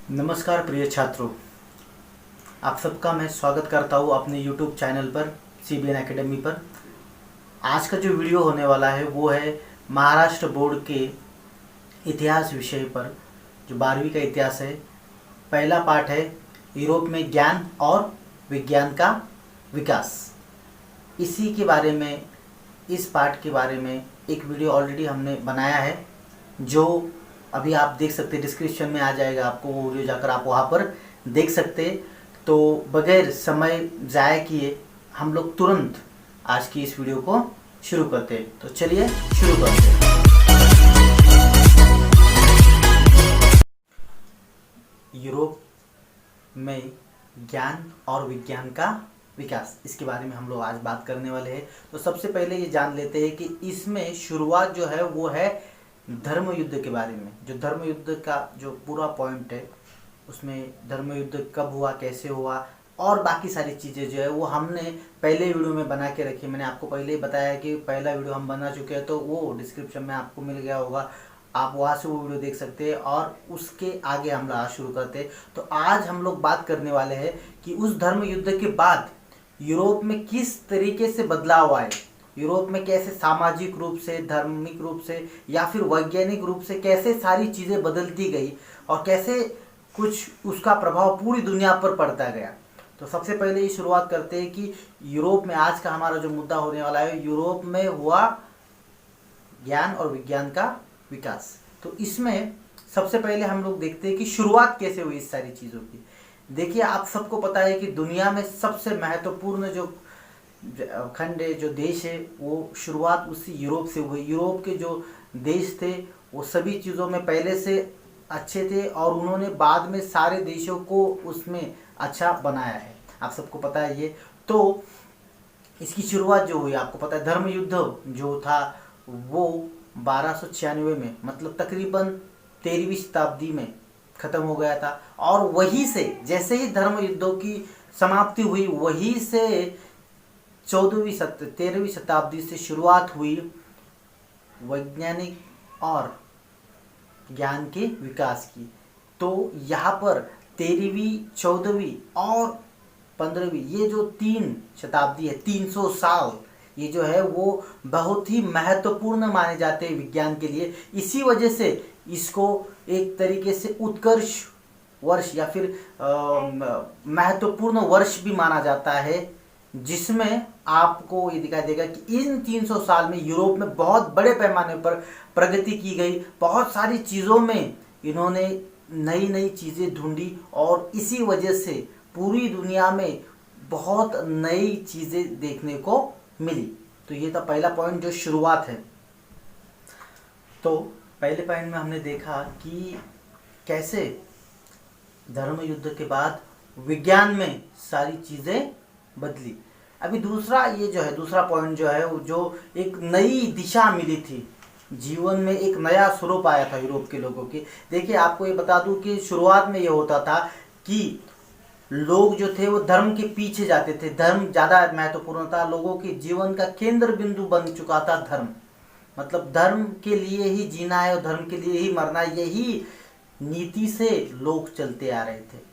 नमस्कार प्रिय छात्रों, आप सबका मैं स्वागत करता हूँ अपने YouTube चैनल पर CBN एकेडमी पर। आज का जो वीडियो होने वाला है वो है महाराष्ट्र बोर्ड के इतिहास विषय पर, जो 12वीं का इतिहास है। पहला पार्ट है यूरोप में ज्ञान और विज्ञान का विकास। इसी के बारे में, इस पार्ट के बारे में एक वीडियो ऑलरेडी हमने बनाया है, जो अभी आप देख सकते हैं, डिस्क्रिप्शन में आ जाएगा, आपको वो वीडियो जाकर आप वहाँ पर देख सकते। तो बगैर समय ज़ाया किए हम लोग तुरंत आज की इस वीडियो को शुरू करते हैं। तो चलिए शुरू करते हैं। यूरोप में ज्ञान और विज्ञान का विकास, इसके बारे में हम लोग आज बात करने वाले हैं। तो सबसे पहले ये जान लेते हैं कि इसमें शुरुआत जो है वो है धर्म युद्ध के बारे में। जो धर्म युद्ध का जो पूरा पॉइंट है, उसमें धर्म युद्ध कब हुआ, कैसे हुआ और बाकी सारी चीज़ें जो है वो हमने पहले वीडियो में बना के रखी। मैंने आपको पहले ही बताया कि पहला वीडियो हम बना चुके हैं, तो वो डिस्क्रिप्शन में आपको मिल गया होगा, आप वहाँ से वो वीडियो देख सकते हैं। और उसके आगे हम लोग आज शुरू करते हैं। तो आज हम लोग बात करने वाले हैं कि उस धर्म युद्ध के बाद यूरोप में किस तरीके से बदलाव आए, यूरोप में कैसे सामाजिक रूप से, धार्मिक रूप से या फिर वैज्ञानिक रूप से कैसे सारी चीज़ें बदलती गई और कैसे कुछ उसका प्रभाव पूरी दुनिया पर पड़ता गया। तो सबसे पहले ये शुरुआत करते हैं कि यूरोप में, आज का हमारा जो मुद्दा होने वाला है, यूरोप में हुआ ज्ञान और विज्ञान का विकास। तो इसमें सबसे पहले हम लोग देखते हैं कि शुरुआत कैसे हुई इस सारी चीज़ों की। देखिए, आप सबको पता है कि दुनिया में सबसे महत्वपूर्ण जो खंड है, जो देश है, वो शुरुआत उसी यूरोप से हुई। यूरोप के जो देश थे वो सभी चीज़ों में पहले से अच्छे थे और उन्होंने बाद में सारे देशों को उसमें अच्छा बनाया है। आप सबको पता है ये। तो इसकी शुरुआत जो हुई, आपको पता है, धर्म युद्ध जो था वो 1296 में, मतलब तकरीबन 13वीं शताब्दी में ख़त्म हो गया था। और वहीं से जैसे ही धर्म युद्धों की समाप्ति हुई, वहीं से 13वीं शताब्दी से शुरुआत हुई वैज्ञानिक और ज्ञान के विकास की। तो यहाँ पर 13वीं, 14वीं और 15वीं, ये जो 3 शताब्दी है, 300 साल, ये जो है वो बहुत ही महत्वपूर्ण माने जाते हैं विज्ञान के लिए। इसी वजह से इसको एक तरीके से उत्कर्ष वर्ष या फिर महत्वपूर्ण वर्ष भी माना जाता है, जिसमें आपको ये दिखाई देगा कि इन 300 साल में यूरोप में बहुत बड़े पैमाने पर प्रगति की गई। बहुत सारी चीज़ों में इन्होंने नई नई चीज़ें ढूंढी और इसी वजह से पूरी दुनिया में बहुत नई चीज़ें देखने को मिली। तो ये था पहला पॉइंट, जो शुरुआत है। तो पहले पॉइंट में हमने देखा कि कैसे धर्म युद्ध के बाद विज्ञान में सारी चीज़ें बदली। अभी दूसरा ये जो है, दूसरा पॉइंट जो है, जो एक नई दिशा मिली थी, जीवन में एक नया स्वरूप आया था यूरोप के लोगों की। देखिए, आपको ये बता दूं कि शुरुआत में ये होता था कि लोग जो थे वो धर्म के पीछे जाते थे। धर्म ज़्यादा महत्वपूर्ण था, लोगों के जीवन का केंद्र बिंदु बन चुका था धर्म। मतलब धर्म के लिए ही जीना है और धर्म के लिए ही मरना, यही नीति से लोग चलते आ रहे थे।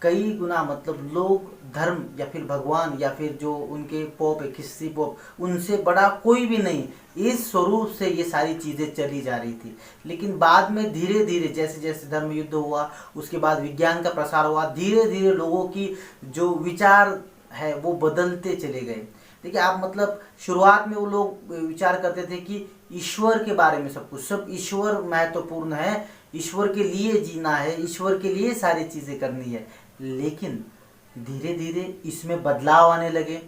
कई गुना, मतलब लोग धर्म या फिर भगवान या फिर जो उनके पोप है, ख्रिस्ती पोप, उनसे बड़ा कोई भी नहीं, इस स्वरूप से ये सारी चीज़ें चली जा रही थी। लेकिन बाद में धीरे धीरे, जैसे जैसे धर्म युद्ध हुआ, उसके बाद विज्ञान का प्रसार हुआ, धीरे धीरे लोगों की जो विचार है वो बदलते चले गए। देखिए, आप मतलब शुरुआत में वो लोग विचार करते थे कि ईश्वर के बारे में सब कुछ, सब ईश्वर महत्वपूर्ण है, ईश्वर के लिए जीना है, ईश्वर के लिए सारी चीज़ें करनी है। लेकिन धीरे धीरे इसमें बदलाव आने लगे,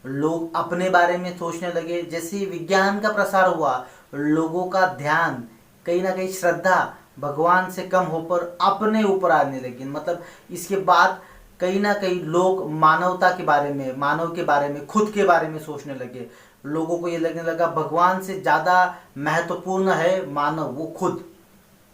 लोग अपने बारे में सोचने लगे। जैसे ही विज्ञान का प्रसार हुआ, लोगों का ध्यान, कहीं ना कहीं श्रद्धा भगवान से कम होकर अपने ऊपर आने लगी। मतलब इसके बाद कहीं ना कहीं लोग मानवता के बारे में, मानव के बारे में, खुद के बारे में सोचने लगे। लोगों को ये लगने लगा भगवान से ज़्यादा महत्वपूर्ण है मानव, वो खुद,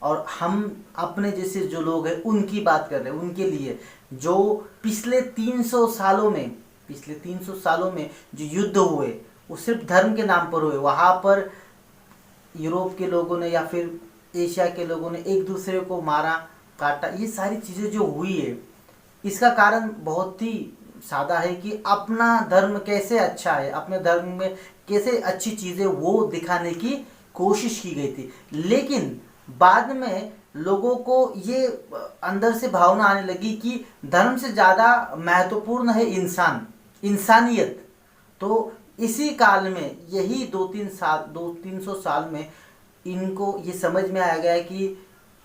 और हम अपने जैसे जो लोग हैं उनकी बात कर रहे हैं, उनके लिए। जो पिछले 300 सालों में, पिछले 300 सालों में जो युद्ध हुए वो सिर्फ धर्म के नाम पर हुए। वहाँ पर यूरोप के लोगों ने या फिर एशिया के लोगों ने एक दूसरे को मारा, काटा, ये सारी चीज़ें जो हुई है इसका कारण बहुत ही सादा है कि अपना धर्म कैसे अच्छा है, अपने धर्म में कैसे अच्छी चीज़ें वो दिखाने की कोशिश की गई थी। लेकिन बाद में लोगों को ये अंदर से भावना आने लगी कि धर्म से ज़्यादा महत्वपूर्ण है इंसान, इंसानियत। तो इसी काल में, यही 200-300 साल में इनको ये समझ में आ गया कि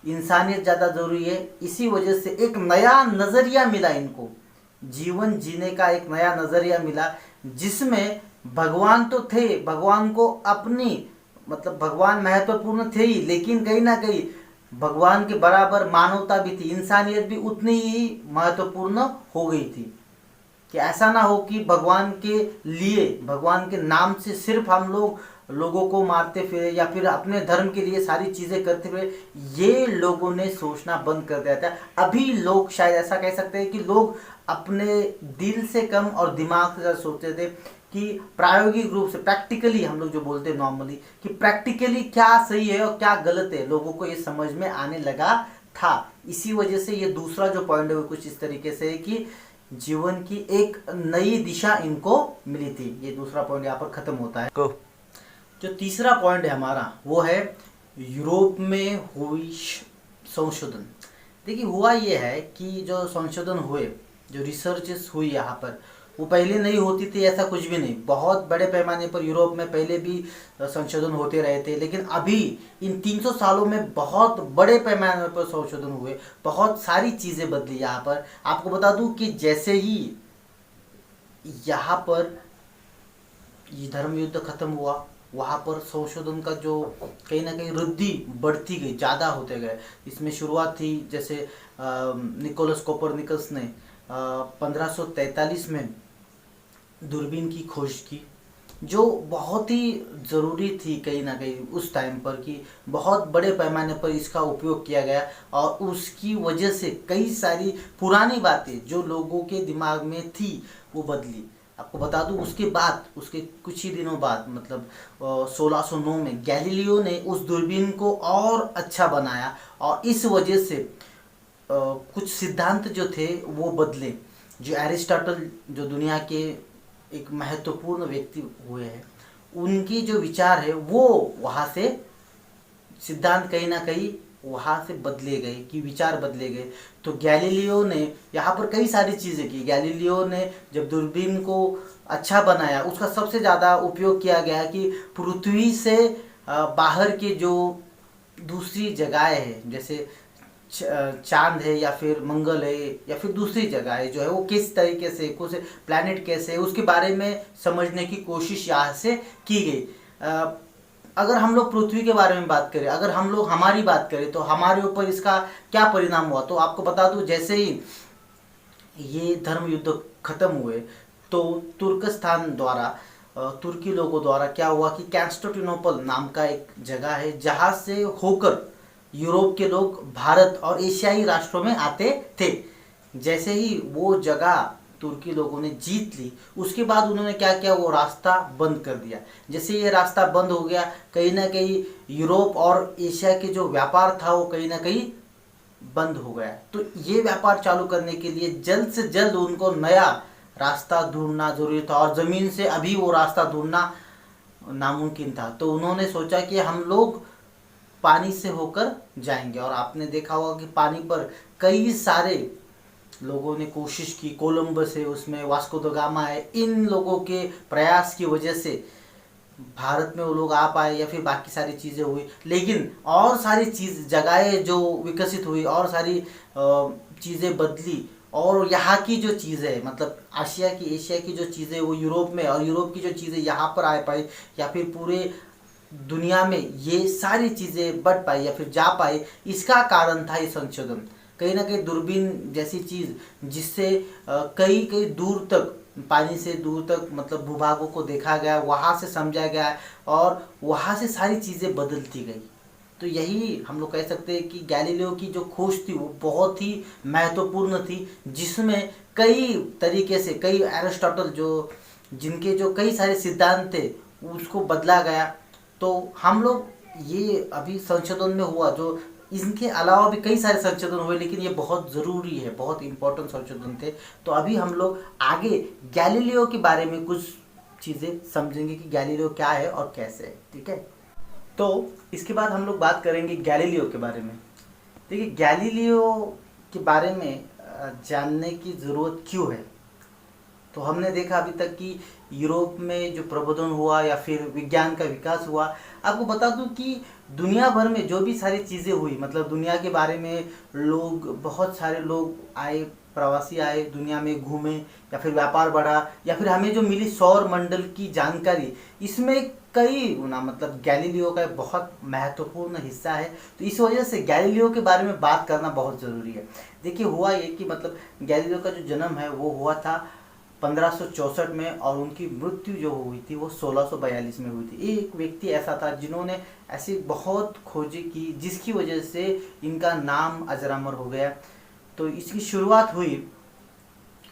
इंसानियत ज़्यादा ज़रूरी है। इसी वजह से एक नया नज़रिया मिला इनको, जीवन जीने का एक नया नज़रिया मिला, जिसमें भगवान तो थे, भगवान को अपनी मतलब भगवान महत्वपूर्ण थे ही, लेकिन कहीं ना कहीं भगवान के बराबर मानवता भी थी, इंसानियत भी उतनी ही महत्वपूर्ण हो गई थी। कि ऐसा ना हो कि भगवान के लिए, भगवान के नाम से सिर्फ हम लोगों को मारते फिरे या फिर अपने धर्म के लिए सारी चीज़ें करते फिरे, ये लोगों ने सोचना बंद कर दिया था। अभी लोग शायद ऐसा कह सकते हैं कि लोग अपने दिल से कम और दिमाग से ज़्यादा सोचते थे कि प्रायोगिक रूप से, प्रैक्टिकली हम लोग जो बोलते हैं नॉर्मली, कि प्रैक्टिकली क्या सही है और क्या गलत है, लोगों को ये समझ में आने लगा था। इसी वजह से ये दूसरा जो पॉइंट है वो कुछ इस तरीके से है कि जीवन की एक नई दिशा इनको मिली थी। ये दूसरा पॉइंट यहाँ पर खत्म होता है। जो तीसरा पॉइंट है हमारा वो है यूरोप में हुई संशोधन। देखिए हुआ ये है कि जो संशोधन हुए, जो रिसर्चेस हुई यहाँ पर, वो पहले नहीं होती थी, ऐसा कुछ भी नहीं। बहुत बड़े पैमाने पर यूरोप में पहले भी संशोधन होते रहे थे, लेकिन अभी इन 300 सालों में बहुत बड़े पैमाने पर संशोधन हुए, बहुत सारी चीज़ें बदली यहाँ पर। आपको बता दूं कि जैसे ही यहाँ पर ये धर्म युद्ध खत्म हुआ, वहाँ पर संशोधन का जो कहीं ना कहीं वृद्धि बढ़ती गई, ज़्यादा होते गए। इसमें शुरुआत थी जैसे निकोलस कोपरनिकस ने 1543 में दूरबीन की खोज की, जो बहुत ही ज़रूरी थी कहीं ना कहीं उस टाइम पर, कि बहुत बड़े पैमाने पर इसका उपयोग किया गया और उसकी वजह से कई सारी पुरानी बातें जो लोगों के दिमाग में थी वो बदली। आपको बता दूं उसके बाद, उसके कुछ ही दिनों बाद, मतलब 1609 में गैलीलियो ने उस दूरबीन को और अच्छा बनाया और इस वजह से कुछ सिद्धांत जो थे वो बदले। जो एरिस्टोटल, जो दुनिया के एक महत्वपूर्ण व्यक्ति हुए हैं, उनकी जो विचार है वो वहाँ से, सिद्धांत कहीं ना कहीं वहाँ से बदले गए, कि विचार बदले गए। तो गैलीलियो ने यहाँ पर कई सारी चीज़ें की। गैलीलियो ने जब दूरबीन को अच्छा बनाया, उसका सबसे ज़्यादा उपयोग किया गया कि पृथ्वी से बाहर के जो दूसरी जगहें हैं, जैसे चांद है या फिर मंगल है या फिर दूसरी जगह है जो है, वो किस तरीके से, कुछ प्लैनेट कैसे है, उसके बारे में समझने की कोशिश यहाँ से की गई। अगर हम लोग पृथ्वी के बारे में बात करें, अगर हम लोग हमारी बात करें, तो हमारे ऊपर इसका क्या परिणाम हुआ, तो आपको बता दूं जैसे ही ये धर्म युद्ध खत्म हुए तो तुर्कस्तान द्वारा, तुर्की लोगों द्वारा क्या हुआ कि कॉन्स्टेंटिनोपल नाम का एक जगह है जहाँ से होकर यूरोप के लोग भारत और एशियाई राष्ट्रों में आते थे। जैसे ही वो जगह तुर्की लोगों ने जीत ली, उसके बाद उन्होंने क्या किया, वो रास्ता बंद कर दिया। जैसे ये रास्ता बंद हो गया, कहीं ना कहीं यूरोप और एशिया के जो व्यापार था वो कहीं ना कहीं बंद हो गया। तो ये व्यापार चालू करने के लिए जल्द से जल्द उनको नया रास्ता ढूंढना जरूरी था और ज़मीन से अभी वो रास्ता ढूंढना नामुमकिन था। तो उन्होंने सोचा कि हम लोग पानी से होकर जाएंगे, और आपने देखा होगा कि पानी पर कई सारे लोगों ने कोशिश की। कोलंबस है, उसमें वास्को द गामा है, इन लोगों के प्रयास की वजह से भारत में वो लोग आ पाए या फिर बाकी सारी चीज़ें हुई। लेकिन और सारी जगहें जो विकसित हुई, और सारी चीज़ें बदली, और यहाँ की जो चीज़ें, मतलब एशिया की जो चीज़ें वो यूरोप में, और यूरोप की जो चीज़ें यहाँ पर आ पाई, या फिर पूरे दुनिया में ये सारी चीज़ें बढ़ पाई या फिर जा पाई, इसका कारण था ये संशोधन। कहीं ना कहीं दूरबीन जैसी चीज़ जिससे कई कई दूर तक, पानी से दूर तक, मतलब भूभागों को देखा गया, वहाँ से समझा गया और वहाँ से सारी चीज़ें बदलती गई। तो यही हम लोग कह सकते हैं कि गैलीलियो की जो खोज थी वो बहुत ही महत्वपूर्ण थी, जिसमें कई तरीके से, कई एरिस्टोटल जो जिनके जो कई सारे सिद्धांत थे उसको बदला गया। तो हम लोग ये अभी संशोधन में हुआ जो इनके अलावा भी कई सारे संशोधन हुए, लेकिन ये बहुत ज़रूरी है, बहुत इंपॉर्टेंट संशोधन थे। तो अभी हम लोग आगे गैलीलियो के बारे में कुछ चीज़ें समझेंगे कि गैलीलियो क्या है और कैसे है, ठीक है। तो इसके बाद हम लोग बात करेंगे गैलीलियो के बारे में। देखिए, गैलीलियो के बारे में जानने की ज़रूरत क्यों है। तो हमने देखा अभी तक कि यूरोप में जो प्रबोधन हुआ या फिर विज्ञान का विकास हुआ, आपको बता दूं कि दुनिया भर में जो भी सारी चीज़ें हुई, मतलब दुनिया के बारे में लोग, बहुत सारे लोग आए, प्रवासी आए, दुनिया में घूमे या फिर व्यापार बढ़ा, या फिर हमें जो मिली सौर मंडल की जानकारी, इसमें कई गुना मतलब गैलीलियो का बहुत महत्वपूर्ण हिस्सा है। तो इस वजह से गैलीलियो के बारे में बात करना बहुत ज़रूरी है। देखिए, हुआ ये कि मतलब गैलीलियो का जो जन्म है वो हुआ था 1564 में, और उनकी मृत्यु जो हुई थी वो 1642 में हुई थी। एक व्यक्ति ऐसा था जिन्होंने ऐसी बहुत खोजें की जिसकी वजह से इनका नाम अजरामर हो गया। तो इसकी शुरुआत हुई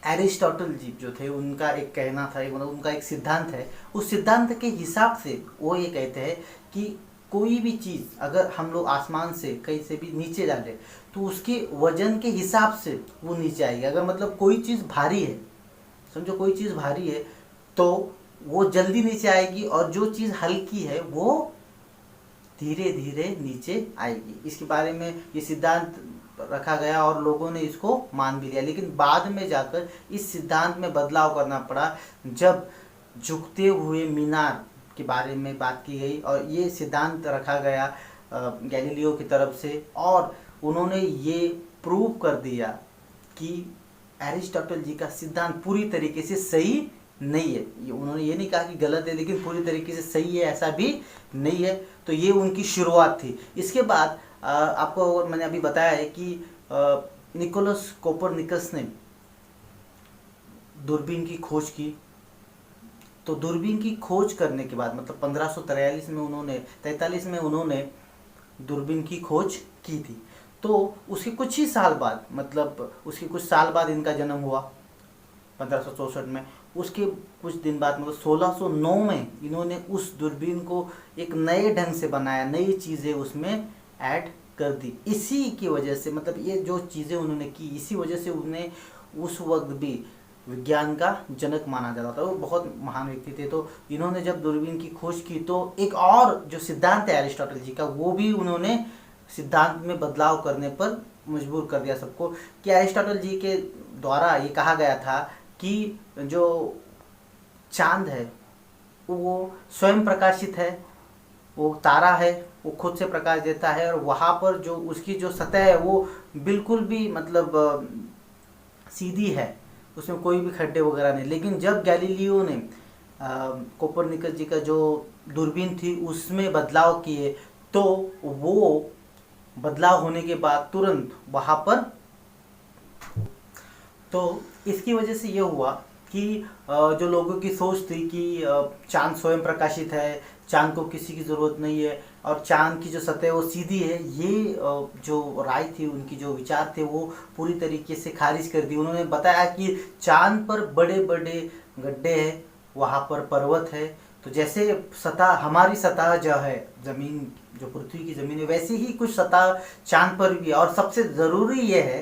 एरिस्टोटल जी जो थे, उनका एक कहना था, मतलब उनका एक सिद्धांत है। उस सिद्धांत के हिसाब से वो ये कहते हैं कि कोई भी चीज़ अगर हम लोग आसमान से कहीं से भी नीचे डालें तो उसके वजन के हिसाब से वो नीचे आएगी। अगर मतलब कोई चीज़ भारी है, समझो कोई चीज़ भारी है, तो वो जल्दी नीचे आएगी, और जो चीज़ हल्की है वो धीरे धीरे नीचे आएगी। इसके बारे में ये सिद्धांत रखा गया और लोगों ने इसको मान भी लिया। लेकिन बाद में जाकर इस सिद्धांत में बदलाव करना पड़ा, जब झुकते हुए मीनार के बारे में बात की गई, और ये सिद्धांत रखा गया गैलीलियो की तरफ से, और उन्होंने ये प्रूव कर दिया कि एरिस्टोटल जी का सिद्धांत पूरी तरीके से सही नहीं है। उन्होंने ये नहीं कहा कि गलत है, लेकिन पूरी तरीके से सही है ऐसा भी नहीं है। तो ये उनकी शुरुआत थी। इसके बाद आपको मैंने अभी बताया है कि निकोलस कोपरनिकस ने दूरबीन की खोज की। तो दूरबीन की खोज करने के बाद मतलब 1543 में उन्होंने 43 में उन्होंने दूरबीन की खोज की थी। तो उसके कुछ ही साल बाद, मतलब उसके कुछ साल बाद इनका जन्म हुआ 1564 में। उसके कुछ दिन बाद मतलब 1609 में इन्होंने उस दूरबीन को एक नए ढंग से बनाया, नई चीज़ें उसमें ऐड कर दी। इसी की वजह से मतलब ये जो चीज़ें उन्होंने की, इसी वजह से उन्हें उस वक्त भी विज्ञान का जनक माना जाता था। वो बहुत महान व्यक्ति थे। तो इन्होंने जब दूरबीन की खोज की तो एक और जो सिद्धांत है एरिस्टोटल जी का, वो भी उन्होंने सिद्धांत में बदलाव करने पर मजबूर कर दिया सबको। कि एरिस्टोटल जी के द्वारा ये कहा गया था कि जो चांद है वो स्वयं प्रकाशित है, वो तारा है, वो खुद से प्रकाश देता है, और वहाँ पर जो उसकी जो सतह है वो बिल्कुल भी मतलब सीधी है, उसमें कोई भी खड्डे वगैरह नहीं। लेकिन जब गैलीलियो ने कोपरनिकस जी का जो दूरबीन थी उसमें बदलाव किए, तो वो बदलाव होने के बाद तुरंत वहाँ पर, तो इसकी वजह से ये हुआ कि जो लोगों की सोच थी कि चांद स्वयं प्रकाशित है, चांद को किसी की ज़रूरत नहीं है, और चांद की जो सतह वो सीधी है, ये जो राय थी उनकी, जो विचार थे, वो पूरी तरीके से खारिज कर दी। उन्होंने बताया कि चांद पर बड़े बड़े गड्ढे हैं, वहाँ पर पर्वत है। तो जैसे सतह, हमारी सतह जो है ज़मीन, जो पृथ्वी की ज़मीन है, वैसे ही कुछ सतह चांद पर भी है। और सबसे ज़रूरी ये है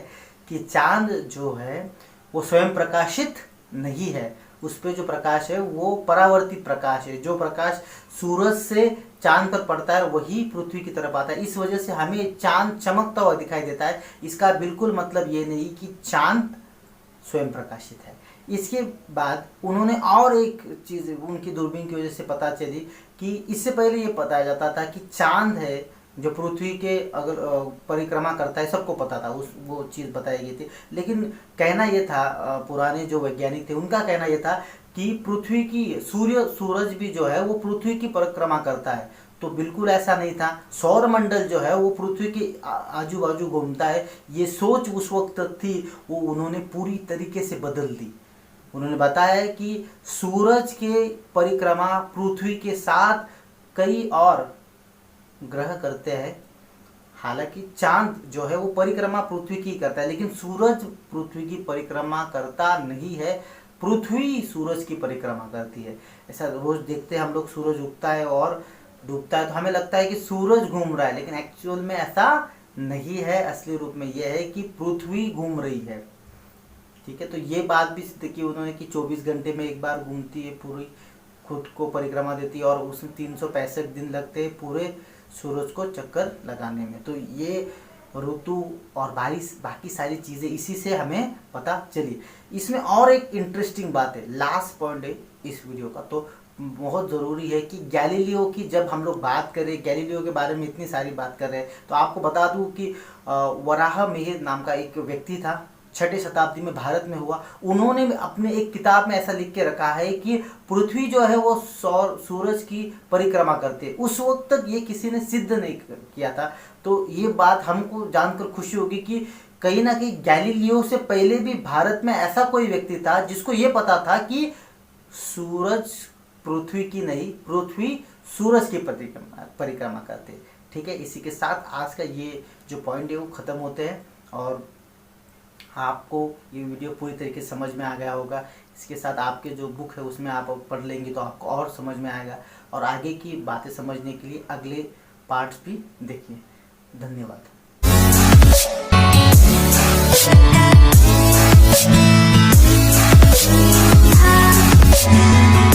कि चांद जो है वो स्वयं प्रकाशित नहीं है, उस पर जो प्रकाश है वो परावर्तित प्रकाश है। जो प्रकाश सूरज से चांद पर पड़ता है वही पृथ्वी की तरफ आता है। इस वजह से हमें चांद चमकता हुआ दिखाई देता है। इसका बिल्कुल मतलब ये नहीं कि चांद स्वयं प्रकाशित है। इसके बाद उन्होंने और एक चीज़ उनकी दूरबीन की वजह से पता चली कि इससे पहले ये बताया जाता था कि चांद है जो पृथ्वी के अगर परिक्रमा करता है, सबको पता था, उस वो चीज़ बताई गई थी। लेकिन कहना ये था, पुराने जो वैज्ञानिक थे उनका कहना ये था कि पृथ्वी की सूरज भी जो है वो पृथ्वी की परिक्रमा करता है। तो बिल्कुल ऐसा नहीं था। सौर मंडल जो है वो पृथ्वी के आजू बाजू घूमता है। ये सोच उस वक्त थी, वो उन्होंने पूरी तरीके से बदल दी। उन्होंने बताया कि सूरज के परिक्रमा पृथ्वी के साथ कई और ग्रह करते हैं। हालांकि चांद जो है वो परिक्रमा पृथ्वी की करता है, लेकिन सूरज पृथ्वी की परिक्रमा करता नहीं है, पृथ्वी सूरज की परिक्रमा करती है। ऐसा रोज देखते हैं हम लोग, सूरज उगता है और डूबता है तो हमें लगता है कि सूरज घूम रहा है, लेकिन एक्चुअल में ऐसा नहीं है, असली रूप में यह है कि पृथ्वी घूम रही है। ठीक है, तो ये बात भी सिद्ध की उन्होंने कि 24 घंटे में एक बार घूमती है, पूरी खुद को परिक्रमा देती है, और उसमें 365 दिन लगते हैं पूरे सूरज को चक्कर लगाने में। तो ये ऋतु और बारिश बाकी सारी चीज़ें इसी से हमें पता चली। इसमें और एक इंटरेस्टिंग बात है, लास्ट पॉइंट है इस वीडियो का, तो बहुत ज़रूरी है कि गैलीलियो की जब हम लोग बात करें, गैलीलियो के बारे में इतनी सारी बात कर रहे हैं, तो आपको बता दूं कि वराह मिहिर नाम का एक व्यक्ति था, 6वीं शताब्दी में भारत में हुआ। उन्होंने अपने एक किताब में ऐसा लिख के रखा है कि पृथ्वी जो है वो सूरज की परिक्रमा करती है। उस वक्त तक ये किसी ने सिद्ध नहीं किया था। तो ये बात हमको जानकर खुशी होगी कि कहीं ना कहीं गैलीलियो से पहले भी भारत में ऐसा कोई व्यक्ति था जिसको ये पता था कि सूरज पृथ्वी की नहीं, पृथ्वी सूरज की परिक्रमा करते। ठीक है, इसी के साथ आज का ये जो पॉइंट है वो ख़त्म होते हैं, और आपको ये वीडियो पूरी तरीके से समझ में आ गया होगा। इसके साथ आपके जो बुक है उसमें आप पढ़ लेंगे तो आपको और समझ में आएगा, और आगे की बातें समझने के लिए अगले पार्ट्स भी देखिए। धन्यवाद।